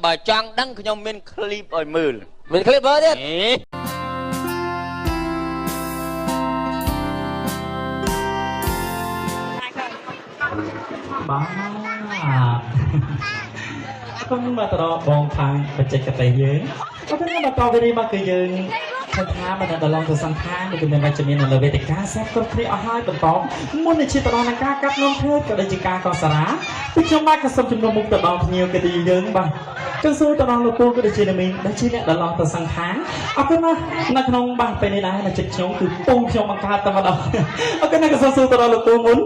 បើចង់ដឹងខ្ញុំមានคลิปឲ្យមើលមានคลิปមើលទៀតបាទគុំមកតរបងខាងបច្ចេកទេសយើងអរគុណមកតវេរីមកគឺយើងឃើញថាបានដល់ឡងទៅសង្ខារនេះគឺមានវិជ្ជមាននៅលើវេទិកាសេះគ្រប់គ្នាអស់ហើយបន្តមុននឹងជាតរនឹងការកាត់នំធ្វើក៏ដូចជាការកសារាពីខ្ញុំបាទក៏សូមជំនុំមុខទៅដល់ភ្ញៀវកិត្តិយសយើងបាទចង់សួរទៅដល់លោកពូក៏ដូចជាមីងដែលជាអ្នកដល់ឡងទៅសង្ខារអរគុណណាស់នៅក្នុងបាទពេលនេះដែរចិត្តខ្ញុំគឺពូខ្ញុំបង្កើតតែម្ដងអរគុណណាស់ក៏សូមសួរទៅដល់លោកពូមុន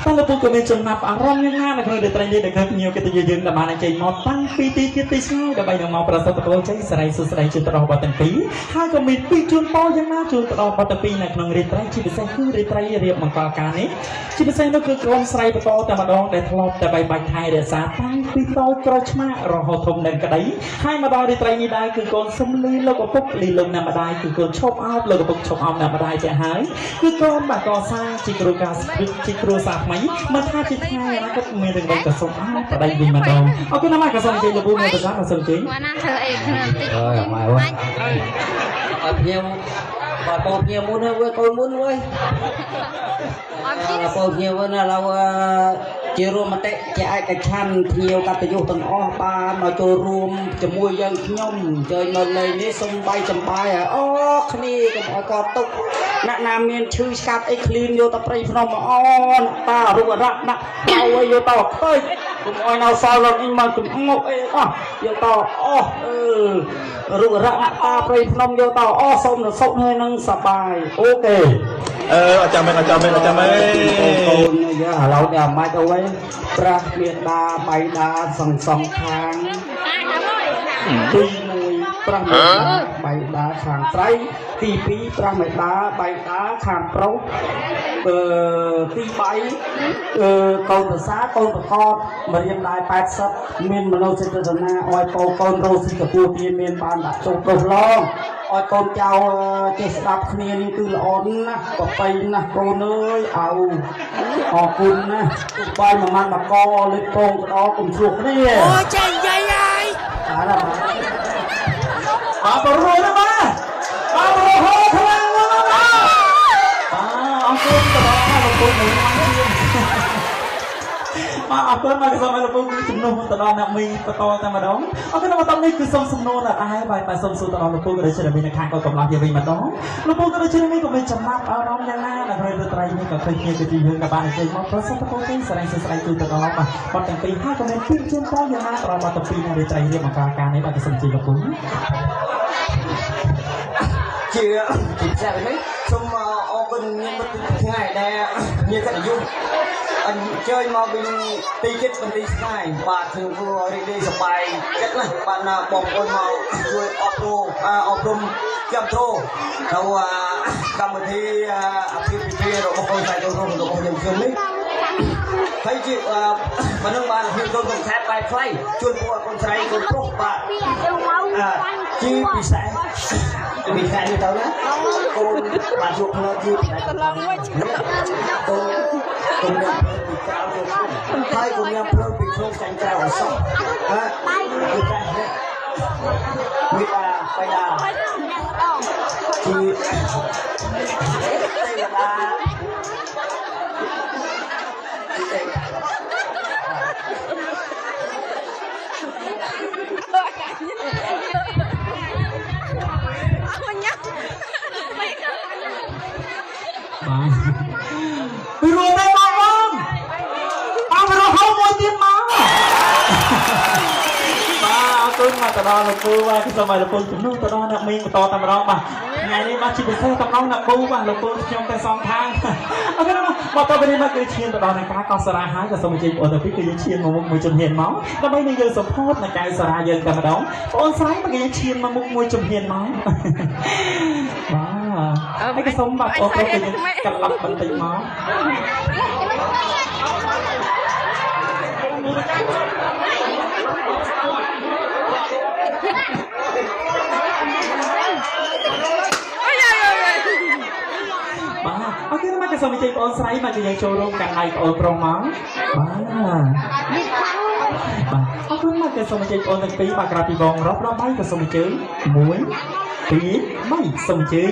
តើលោកពូក៏មានចំណាប់អារម្មណ៍យ៉ាងណានៅក្នុងរាត្រីនេះដែលឃើញភ្ញៀវកិត្តិយសយើងដែលបានចេញមកតាំងពីទីទៀតទីឆ្ងាយដើម្បីនឹងមកប្រសិទ្ធផលចេញសេរីសុស្ដីជូនទៅដល់បាត់ទាំងពីរហើយក៏មានពីជូនពរយ៉ាងណាជូនទៅដល់បាត់ទាំងពីរនៅក្នុងរាត្រីជាពិសេសគឺរាត្រីរៀបមង្គលការនេះជាពិសេសនោះគឺក្រុមស្រីបន្តតែម្ដងដែលធ្លាប់តែបាច់ថែរក្សាតាំងពីតូចក្រូចឆ្មារហូតធំនឹងក្តីហើយមកដល់រាត្រីនេះដែរគឺកូនសុំលីលោកឪពុកលីលោកណាម្ដាយគឺកូនឈប់អោបលោកឪពុកឈប់អោបណាម្ដាយចេះហើយគឺកូនបាទកសាងជាគ្រូការជាគ្រូសាថ្មីមកថាជាថ្ងៃអនាគតមានរឿងក៏សុំអោបប្តីវិញម្ដងអូខេណាស់ក៏សូមជ័យលោកពូមានប្រសាទមកសូមជ័យមកណាធ្វើអីខ្ញុំតិចអើយម៉ែអូនអត់ខ្ញុំបើបងខ្ញុំមុនហើយកូនមុនវើយអត់បងខ្ញុំណាเราជារួមមតិជាឯកច្ឆន្ទភ្ញៀវកតញ្ញុទាំងអស់បានមកចូលរួមជាមួយយើងខ្ញុំអញ្ជើញមកលេងនេះសូមបាយចំបាយអូគ្នាកុំឲ្យកត់ទុកអ្នកណាមានឈឺស្កាត់អីឃ្លៀនយកទៅព្រៃភ្នំអូអ្នកតារុករៈដាក់ទៅឲ្យយកទៅខ្ទេចកុំឲ្យនៅសល់លោកអីមកចំងប់អីអស់យកទៅអស់រុករៈអ្នកតាព្រៃភ្នំយកទៅអស់សូមទៅសុខហើយនឹងសប្បាយអូខេអចាំមែនអចាំមែនអចាំមែនកូនយើងឥឡូវនេះអាម៉ាច់អូយប្រាស់មានដាបៃដាសងខាងទី1ប្រាស់មានដាបៃដាខាងស្រីទី2ប្រាស់មានដាបៃដាខាងប្រុសទី3កូនប្រសាកូនប្រកបមរៀមដែរ80មានមនោចេតនាឲ្យកូនរស់ស៊ីកពូទាមានបានដាក់ចុះប្រុសឡងឲ្យកូនចៅចេះស្ដាប់គ្នានេះគឺល្អណាស់ប្រពៃណាស់កូនអើយអើអរគុណណាស់ទុកបាយមួយម៉ាត់មកកលេខពងក្តោកុំឆ្លោះគ្នាអូចេះនិយាយហើយបាទបរួយណាបាទបរួយហូខ្លាំងណាស់បាទអរគុណទៅដល់លោកពូមួយម៉ាត់ទៀតបាទអរគុណមកសូមឲ្យលោកពូជំនួសទៅដល់អ្នកមីបន្តតែម្ដងអរគុណមកដល់នេះគឺសូមសំណួរដល់ឯងបាទសូមសួរទៅដល់លោកពូក៏ដូចជាមាននៅខាងក៏កំឡោះជាវិញម្ដងលោកពូក៏ដូចជាមានក៏មានចំណាប់អារម្មណ៍យ៉ាងណានៅក្នុងរាត្រីនេះក៏ឃើញគ្នាគឺជាយើងក៏បាននិយាយមកប្រសិទ្ធផលចេញសេរីសុស្ដីជួយទៅដល់បាទបាត់ទាំងពីរហើយក៏មានពីជូនពរយ៉ាងណាដល់បាត់ទាំងពីរនៅរាត្រីរៀបមង្គលការនេះបាទសូមជម្រាបលោកពូជាពិសេសនេះសូមអរគុណញាតិមិត្តថ្ងៃដែលញាតិកតយុអញ្ជើញមកវិញទីចិត្តបន្ទីស្ងាយបាទគឺព្រោះរីករាយសប្បាយចិត្តណាស់បានបងប្អូនមកជួយអប់រំចាំទ្រទៅកម្មវិធីអភិវិទ្យារបស់កូនស្រីកូនរស់របស់យើងខ្ញុំនេះហើយជាបើនឹងបានហ៊ានកូនកំខាត់បែបខ្លៃជួយពួកកូនស្រីកូនប្រុសបាទជាពិសេសពីខែនេះទៅណាកូនបានជួបផ្លូវជាពិសេសកន្លងមួយកូនពីក្រៅទៅហើយកូនញ៉ាំផ្លូវពីក្នុងចាញ់ក្រៅអសោះពីខែនេះវិបាបៃតាជាទេវតាពីរួមទេបងបងរហូតមួយទៀតមកបាទអរគុណមកទៅដល់លោកពូបាទសូមឲ្យលោកពូជំនួសទៅដល់អ្នកមីងបន្តតែម្ដងបាទថ្ងៃនេះបាទជាពិសេសតំណងអ្នកពូបាទលោកពូខ្ញុំតែសងខាងអរគុណមកតទៅនេះមកគឺឈានទៅដល់នៃការកោះសារ៉ាហើយក៏សូមអញ្ជើញបងប្អូនទៅពីគឺយើងឈានមកមុខមួយជំហានមកដើម្បីនឹងយើងសពតនៅកៅសារ៉ាយើងតែម្ដងបងអូនស្រីមកយើងឈានមកមុខមួយជំហានមកបាទហើយក៏សូមបាទបងប្អូនគឺយើងកន្លប់បន្តិចមកអូខេមកសូមអញ្ជើញបងអូនស្រីមកយើងចូលរួមកាន់ដៃបងអូនប្រុសមកបាទអរគុណមក គេសូមអញ្ជើញបងទាំងពីរមកក្រាបពីបងរាប់រាប់ហើយក៏សូមអញ្ជើញ1 2 3សូមអញ្ជើញ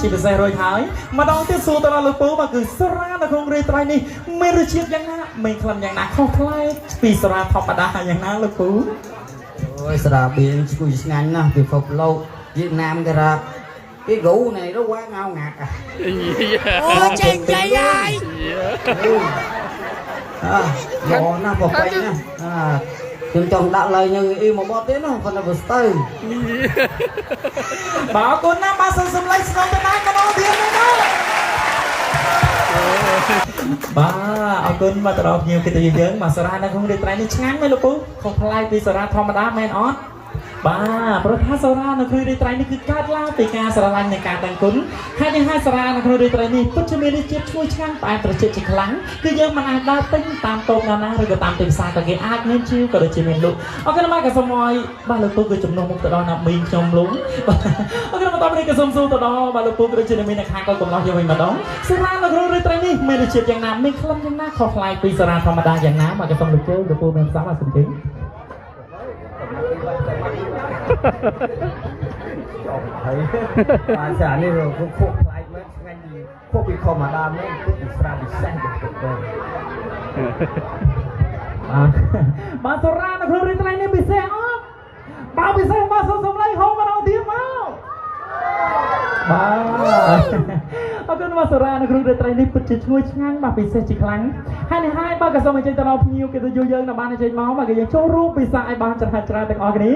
ជាពិសេសរួចហើយម្ដងទៀតសួរទៅដល់លោកពូមកគឺស្រានៅក្នុងរាយត្រៃនេះមានរសជាតិយ៉ាងណាមានក្លិនយ៉ាងណាខុសប្លែកពីស្រាធម្មតាយ៉ាងណាលោកពូអូយស្រាបៀងឈ្ងុយឆ្ងាញ់ណាស់ពិភពលោកវៀតណាមគេថាcái gũ này nó quá ngao ngạt à ô chèn dây ai bò nó bò quay nè trong đạo lời như yêu một bó tiếng nó phần là vừa tư bảo con nam ba sân lấy sân bên này cái đó tiếng này đó ba ông con mà tao nhiều cái từ lớn mà sara nó không đi trái nó chán mấy lúc không phải vì sara thom đá men ót baเพราะถ้าสาราในครูดีไตรนี่คือการล่าปีกาสาราในการแต่งคุ้นให้ในห้าสาราในครูดีไตรนี่พุทธเมรุเจ็บช่วยช่างตายประเจิดจิตครั้งคือยังมันอาจได้ติ้งตามตรงนานาหรือก็ตามเต็มสายกับเกอาร์เงินชิวก็เลยจิเมนลุเอากันมากับสมอยบ้านลูกปุ๊กคือจำนวนมุกตะดอนับมีจมลุ้งเอากันมาตอนนี้กับสมซูตะดอบ้านลูกปุ๊กก็เลยจิเมนในข้างก็กำลังยังไม่มาดองสาราในครูดีไตรนี่เมรุเจ็บอย่างน้ำไม่คลั่งอย่างน้าขอคลายปีสาราธรรมดาอย่างน้ำมากับสมลูกเจ้าลูกปุ๊กเป็นสาวสุดจริงmà xả này rồi cũng khô lại mấy ngay gì khô bị khô mà đam mấy cũng bị ra bị xanh được rồi bà sờ ra nó không đi tay nên bị xe ốp bà bị xe bà sờ sờ lấy không mà đâu tiếng máu bà អរគុណមកសារ៉ានៅគ្រូរាត្រីនេះពិតជាឈ្ងុយឆ្ងាញ់បាទពិសេសជាខ្លាំងហើយនេះហើយបាទក៏សូមអញ្ជើញទៅដល់ភ្ញៀវកិត្តិយសយើងនៅបានអញ្ជើញមកបាទក៏យើងចូលរួមពិសាឲ្យបានច្រើនទាំងអស់គ្នា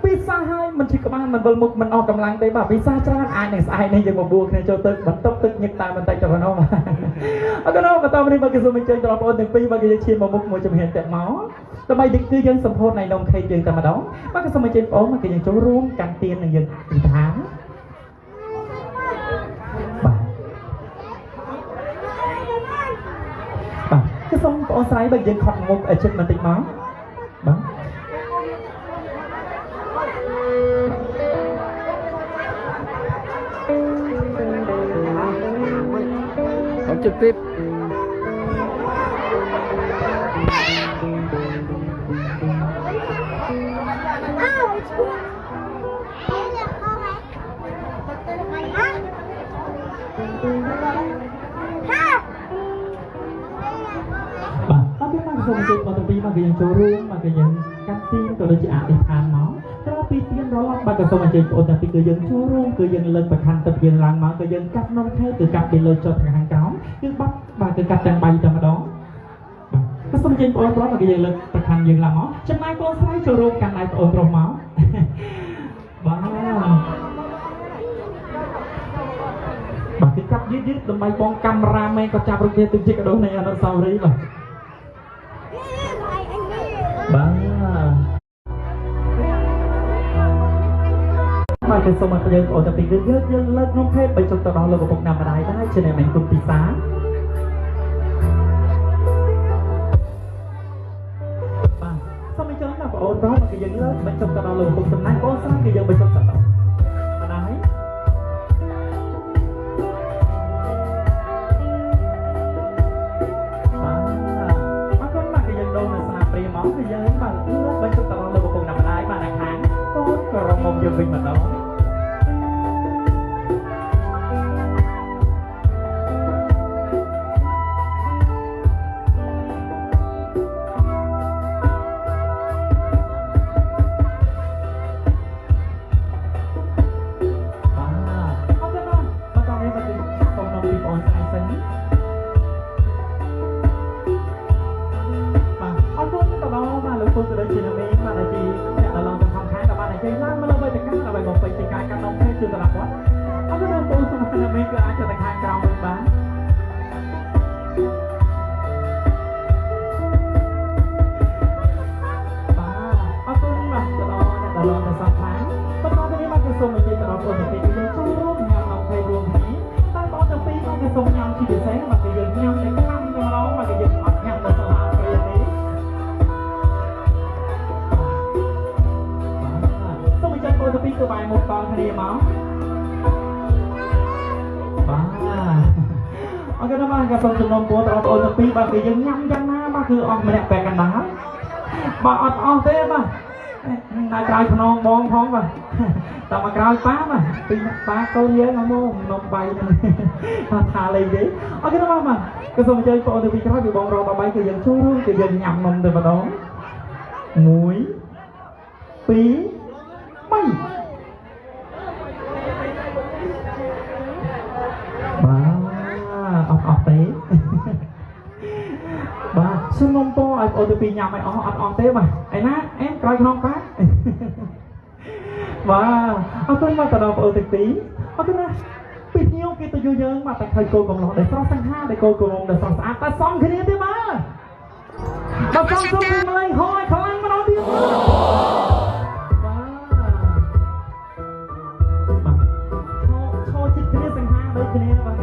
ពិសាឲ្យមិនឈឺក្បាលមិនវិលមុខមិនអស់កម្លាំងទេបាទពិសាច្រើនអាចនឹងស្អែកនេះយើងមកបួគ្នាចូលទឹកបន្ទប់ទឹកញឹកតាមបន្តិចទៅប៉ុណ្ណោះបាទអរគុណបន្តនេះបាទក៏សូមអញ្ជើញទៅដល់បងប្អូនទាំងពីរបាទក៏យើងឈានមកមុខមួយជំហានទៀតមកដើម្បីនេះគឺយើងសម្ពោធនៃនំខេកយើងតែម្ដងបាទក៏សូមអញ្ជើញបងប្អូនក៏យើងចូលរួមកាន់ទៀននឹងយើងទីឋានគឺសូមបងស្រីបើយើងខត់មុខឲ្យជិតបន្តិចមកបាទអត់ជិតពេកសូមអញ្ជើញបងទាំងពីរមកក៏យើងចូលរួមមកក៏យើងកាត់ទៀនក៏ដូចជាអធិដ្ឋានមកក្រោយពីទៀនរលត់បាទក៏សូមអញ្ជើញបងទាំងពីរគឺយើងចូលរួមគឺយើងលើកប្រខាន់ទឹកយើងឡើងមកក៏យើងកាត់នំខេកគឺកាត់ពីលើចុះខាងក្រោមគឺបាត់បាទគឺកាត់ទាំង3តែម្ដងក៏សូមអញ្ជើញបងប្រុសមកក៏យើងលើកប្រខាន់យើងឡើងមកចំណាយបងស្រីចូលរួមកាន់ដៃបងប្រុសមកបាទគឺកាត់យឺតដើម្បីបងកាមេរ៉ាមែនក៏ចាប់រូបភាពទុកជាកដោនៃអនុស្សាវរីយ៍បាទបាទគឺសូមឲ្យយើងបងតាពីយើងលើកនំខេកបីចុកទៅដល់លោកកំពុងណាំម្ដាយដែរជាអ្នកមិនគុំពិសាបាទសូមឲ្យចូលដល់បងអូនប្រុសមកគឺយើងលើកបីចុកទៅដល់លោកកំពុងសំណាញ់បងស្រីគឺយើងបីចុកទៅដល់ម្ដាយគឺយើងបាទបាញ់ទៅដល់លោកកំពុងណាំម្ដាយបាទខាងកូនក៏រងមកយើងវិញម្ដងសូមចំនួនពោបងប្អូនទាំងពីរបាទគឺយើងញ៉ាំយ៉ាងណាបាទគឺអស់ម្នាក់បែកកណ្ដាលបាទអត់អស់ទេបាទនៅក្រោយខ្នងបងផងបាទតែមកក្រោយប៉ាបាទពីប៉ាកូនយើងមកនំបាយហ្នឹងថាលេងទេអូខេបាទគឺសូមអញ្ជើញបងប្អូនទាំងពីរក្រោយពីបងរកដល់បាយគឺយើងចូលរួមគឺយើងញ៉ាំនំទៅម្ដង1 2 3អត់ទេបាទសូមនំពោឲ្យបងទៅពីញ៉ាំឲ្យអស់អត់អស់ទេបាទឯណាអែមក្រោយក្នុងប៉ាបាទអរគុណមកទៅដល់បងទៅទីអរគុណណាពីភ្ញៀវគេទៅយយើងបាទតែឃើញគោលកំឡោះដែលស្រស់សង្ហាដែលគោលកំឡោះដែលស្រស់ស្អាតតែសំគ្នាទេបាទដល់សំជុំម្លេងហោឲ្យខ្លាំងម្ដងទៀតបាទឈរចិត្តគ្នាសង្ហាដូចគ្នាបាទ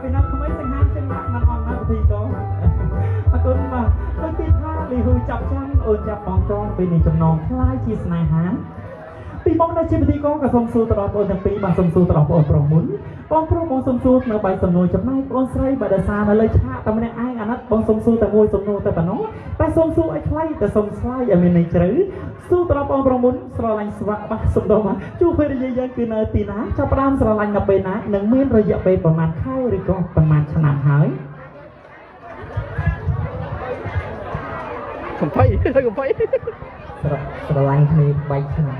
ពីណាក្មេងសង្ហាចឹងដាក់មិនអត់ណាពិធីក៏អរគុណបាទដូចពីថាលីហ៊ូចាប់ចាំអូនចាប់បងចងពីនេះចំណងខ្លាយជាស្នេហាពីបងនៅជាពិធីក៏សូមសួរទៅដល់បងទាំងពីរបាទសូមសួរទៅដល់បងប្រុសមុនបងប្រុសបងសូមសួរនៅបាយសំណួរចំណែកបងស្រីបើដោយសារនៅលើឆាកតែម្នាក់ឯងអាណិតបងសូមសួរតែមួយសំណួរតែប៉ុណ្ណោះតែសូមសួរឲ្យខ្លីតែសូមឆ្លើយឲ្យមានន័យជ្រៅសួរទៅដល់បងប្រុសមុនស្រឡាញ់ស្វាក់បាទសូមដល់បាទជួបភរិយាយើងគឺនៅទីណាចាប់ផ្ដើមស្រឡាញ់នៅពេលណានិងមានរយៈពេលប្រហែលខែឬក៏ប្រហែលឆ្នាំហើយកំភៃស្រឡាញ់គ្នា3ឆ្នាំ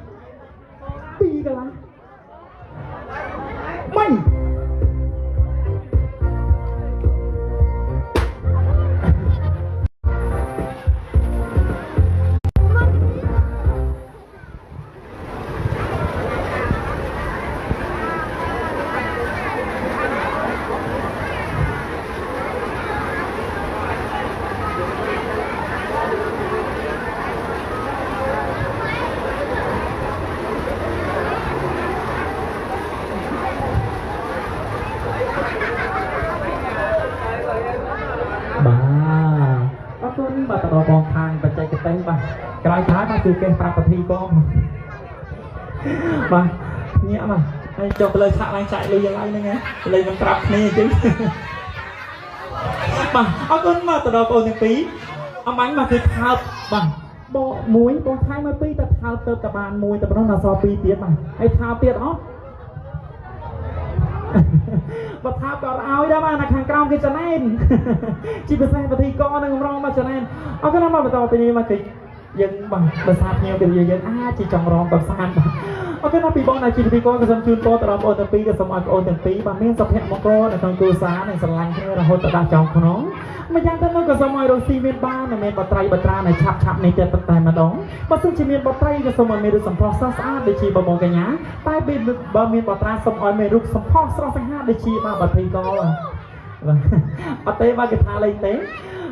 ពីកន្លះមិន បាទអរគុណបាទតរបងខាងបច្ចេកទេសបាទក្រោយៗបាទគឺគេប្រាប់ប្រធីបងបាទញាក់បាទហើយចុះទៅលើឆាកឡើងចាក់លុយឡើងហ្នឹងណាលេងមិនប្រាប់គ្នាអញ្ចឹងបាទអរគុណបាទតរបងទាំងពីរអំបញ្ញបាទគឺថើបបាទបងមួយបងថៃមកពីរតែថើបទៅតែបានមួយតែប៉ុណ្ណោះដល់សល់ពីរទៀតបាទហើយថើបទៀតអត់បើថាក៏ឲ្យដែរបាទនៅខាងក្រោមគេចំណេនជីពិសេសប្រតិកោនឹងរងមកចំណេនអរគុណមកបន្តពីនេះមកគឺយើងបាទបើសាភ្ញៀវគឺយើងអាចជាចង់រងកំសាន្តបាទអរគុណពីបងដែលជីពិធីកោក៏សូមជូនពរទៅដល់បងទាំងពីរក៏សូមឲ្យបងទាំងពីរបាទមានសុភមង្គលនៅក្នុងគ្រួសារនិងស្រឡាញ់គ្នារហូតដល់ដល់ចុងខ្នងម្យ៉ាងទៅនោះក៏សូមឲ្យរស់ស៊ីមានបាននិងមានបត្រីបត្រានៅឆាប់នេះទៀតតែម្ដងបើសិនជាមានបត្រីក៏សូមឲ្យមានរូបសម្ផស្សស្រស់ស្អាតដូចជាបងកញ្ញាតែបើមានបត្រាសូមឲ្យមានរូបសម្ផស្សស្រស់ស្អាតដូចជាបាទប្រតិកោអត់ទេបាទគេថាលេងទេ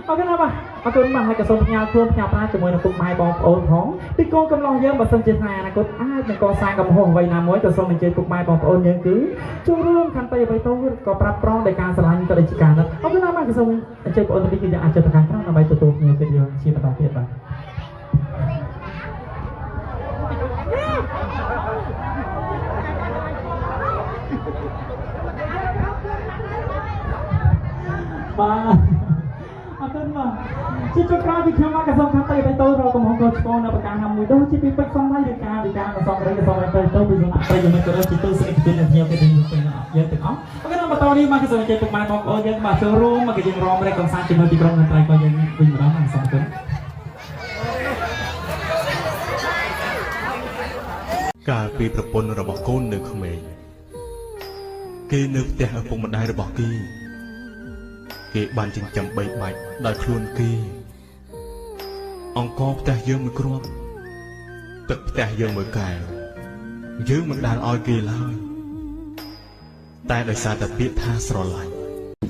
អរគុណបាទអរគុណបាទហើយក៏សូមផ្ញើខ្លួនផ្ញើប្រាជាមួយនឹងពុកម៉ែបងប្អូនផងពីកូនកំឡោះយើងបើសិនជាថាអនាគតអាចនឹងកសាងកំហុសអ្វីណាមួយក៏សូមអញ្ជើញពុកម៉ែបងប្អូនយើងគឺចូលរួមខន្តីអ្វីទៅក៏ប្រាប់ប្រងដោយការស្រឡាញ់ទៅដូចជាការនោះអរគុណបាទក៏សូមអញ្ជើញបងប្អូនទាំងពីរគឺយើងអាចចូលទៅខាងក្រៅដើម្បីទទួលភ្ញៀវទៀតយើងជាបន្តទៀតបាទបាទអរគុណបាទជាចុងក្រោយពីខ្ញុំមកក៏សូមខន្តីទៅរកកំហុសកូនឆ្កងនៅប្រការណាមួយដូចជាពីពេជ្រសំឡេងឬការវិការក៏សូមរកក៏សូមទៅពីសំណាក់ប្រិយមិត្តក៏ដូចជាទូសេចក្ដីនៃខ្ញុំគេយើងទាំងអស់យើងទាំងអស់អរគុណបន្តនេះមកក៏សូមជម្រាបពុកម៉ែបងប្អូនយើងបាទចូលរួមមកក៏យើងរំលែកកំសាន្តជាមួយទីក្រុងតន្ត្រីក៏យើងវិញម្ដងសូមអរគុណ ពីប្រពន្ធរបស់កូននៅក្មេងគេនៅផ្ទះឪពុកម្ដាយរបស់គេបានចិញ្ចឹមបីបាច់ដោយខ្លួនគេអង្គផ្ទះយើងមួយគ្រាប់ទឹកផ្ទះយើងមួយកែវយើងមិនដែលឲ្យគេឡើយតែដោយសារតែពាក្យថាស្រឡាញ់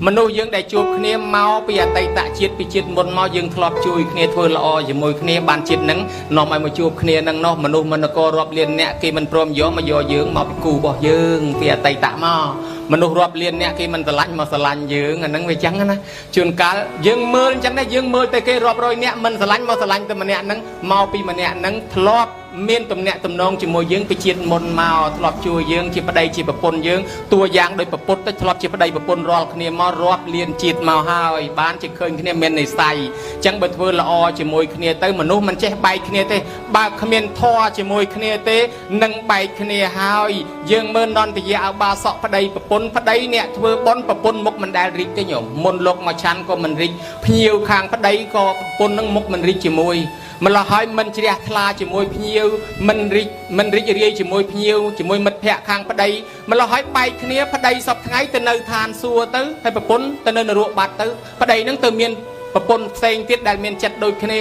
មនុស្សយើងដែលជួបគ្នាមកពីអតីតជាតិពីជាតិមុនមកយើងធ្លាប់ជួយគ្នាធ្វើល្អជាមួយគ្នាបានជាតិហ្នឹងនាំឲ្យមកជួបគ្នាហ្នឹងនោះមនុស្សមនករាប់លានអ្នកគេមិនព្រមយកមកយកយើងមកពីគូរបស់យើងពីអតីតមកមនុស្សរាប់លានអ្នកគេមិនស្រឡាញ់មកស្រឡាញ់យើងអាហ្នឹងវាចឹងណាជួនកាលយើងមើលអញ្ចឹងដែរយើងមើលតែគេរាប់រយអ្នកមិនស្រឡាញ់មកស្រឡាញ់តែម្នាក់ហ្នឹងមកពីម្នាក់ហ្នឹងធ្លាប់មានទំនាក់ទំនងជាមួយយើងពីជាតិមុនមកធ្លាប់ជួយយើងជាប្តីជាប្រពន្ធយើងតួយ៉ាងដោយប្រពុតទៅធ្លាប់ជាប្តីប្រពន្ធរាល់គ្នាមករាប់លានជាតិមកហើយបានជាឃើញគ្នាមាននិស្ស័យអញ្ចឹងបើធ្វើល្អជាមួយគ្នាទៅមនុស្សមិនចេះបែកគ្នាទេបើគ្មានធម៌ជាមួយគ្នាទេនឹងបែកគ្នាហើយយើងមើលនន្តយៈឧបាសកប្តីប្រពន្ធប្តីអ្នកធ្វើបុណ្យប្រពន្ធមុខមិនដែលរីកទេញោមមុនលោកមកឆាន់ក៏មិនរីកភ្ញៀវខាងប្តីក៏ប្រពន្ធនឹងមុខមិនរីកជាមួយម្ល៉េះហើយមិនជ្រះថ្លាជាមួយភ្ញៀវមិនរីករាយជាមួយភ្ញៀវជាមួយមិត្តភ័ក្តិខាងប្តីម្ល៉េះហើយបែកគ្នាប្តីសពថ្ងៃទៅនៅឋានសួគ៌ទៅហើយប្រពន្ធទៅនៅនរកបាត់ទៅប្តីនឹងទៅមានប្រពន្ធផ្សេងទៀតដែលមានចិត្តដូចគ្នា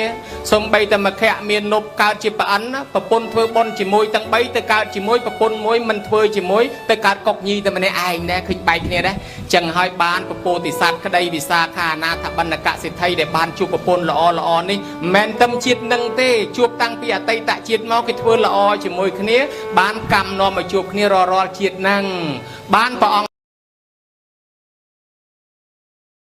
សំបីតែមកខៈមាននប់កើតជាប្រអិនប្រពន្ធធ្វើបុណ្យជាមួយទាំង3ទៅកើតជាមួយប្រពន្ធមួយមិនធ្វើជាមួយទៅកើតកុកញីតែម្នាក់ឯងដែរឃើញបែកគ្នាដែរចឹងហើយបានពពោធិសត្វក្តីវិសាខាអនាថបណ្ណកសិទ្ធិដែលបានជួបប្រពន្ធល្អល្អនេះមិនមែនតែជាតិនឹងទេជួបតាំងពីអតីតជាតិមកគេធ្វើល្អជាមួយគ្នាបានកម្មនាំមកជួបគ្នារាល់ជាតិហ្នឹងបានព្រះអង្គ